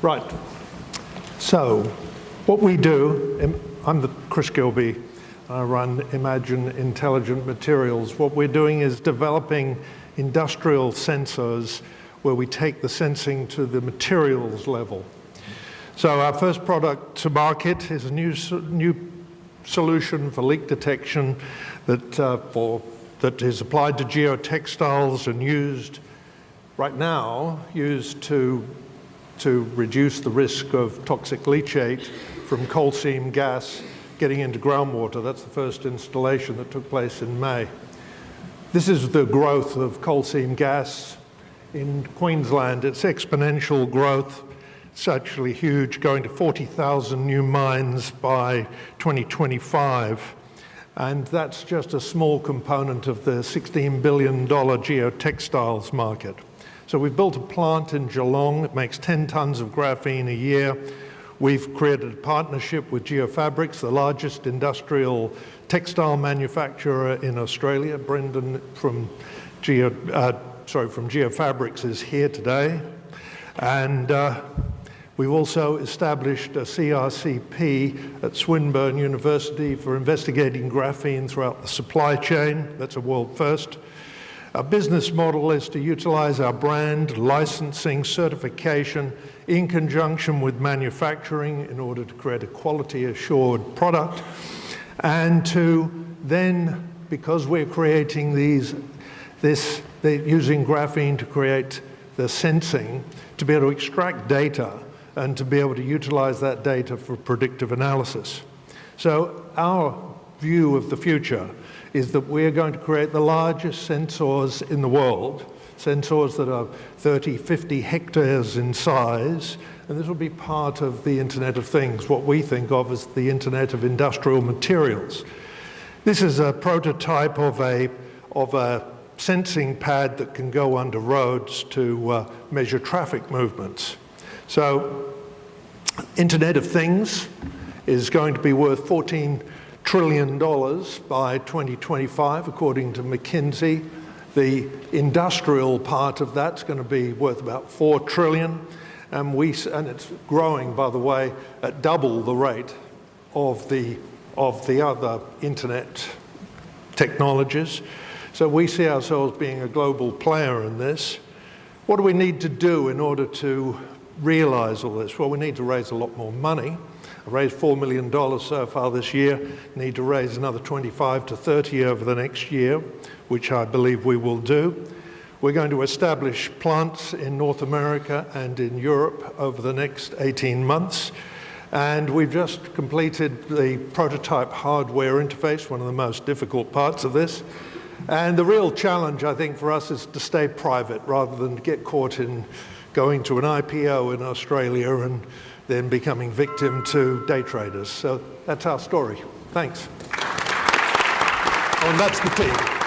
Right. So, what we do, I'm Chris Gilbey. I run Imagine Intelligent Materials. What we're doing is developing industrial sensors where we take the sensing to the materials level. So our first product to market is a new solution for leak detection that is applied to geotextiles and used to reduce the risk of toxic leachate from coal seam gas getting into groundwater. That's the first installation that took place in May. This is the growth of coal seam gas in Queensland. It's exponential growth. It's actually huge, going to 40,000 new mines by 2025. And that's just a small component of the $16 billion geotextiles market. So we've built a plant in Geelong that makes 10 tons of graphene a year. We've created a partnership with Geofabrics, the largest industrial textile manufacturer in Australia. Brendan from Geofabrics is here today. And we've also established a CRCP at Swinburne University for investigating graphene throughout the supply chain. That's a world first. Our business model is to utilize our brand, licensing, certification in conjunction with manufacturing in order to create a quality assured product, and to then, because we're creating using graphene to create the sensing, to be able to extract data and to be able to utilize that data for predictive analysis. So our view of the future is that we're going to create the largest sensors in the world, sensors that are 30, 50 hectares in size, and this will be part of the Internet of Things, what we think of as the Internet of Industrial Materials. This is a prototype of a sensing pad that can go under roads to measure traffic movements. So, Internet of Things is going to be worth $14 trillion by 2025, according to McKinsey. The industrial part of that's going to be worth about $4 trillion, and it's growing, by the way, at double the rate of the other internet technologies. So we see ourselves being a global player in this. What do we need to do in order to realize all this? Well, we need to raise a lot more money. I raised $4 million so far this year, need to raise another 25 to 30 over the next year, which I believe we will do. We're going to establish plants in North America and in Europe over the next 18 months. And we've just completed the prototype hardware interface, one of the most difficult parts of this. And the real challenge, I think, for us is to stay private rather than get caught in going to an IPO in Australia and then becoming victim to day traders. So that's our story. Thanks. Oh, and that's the team.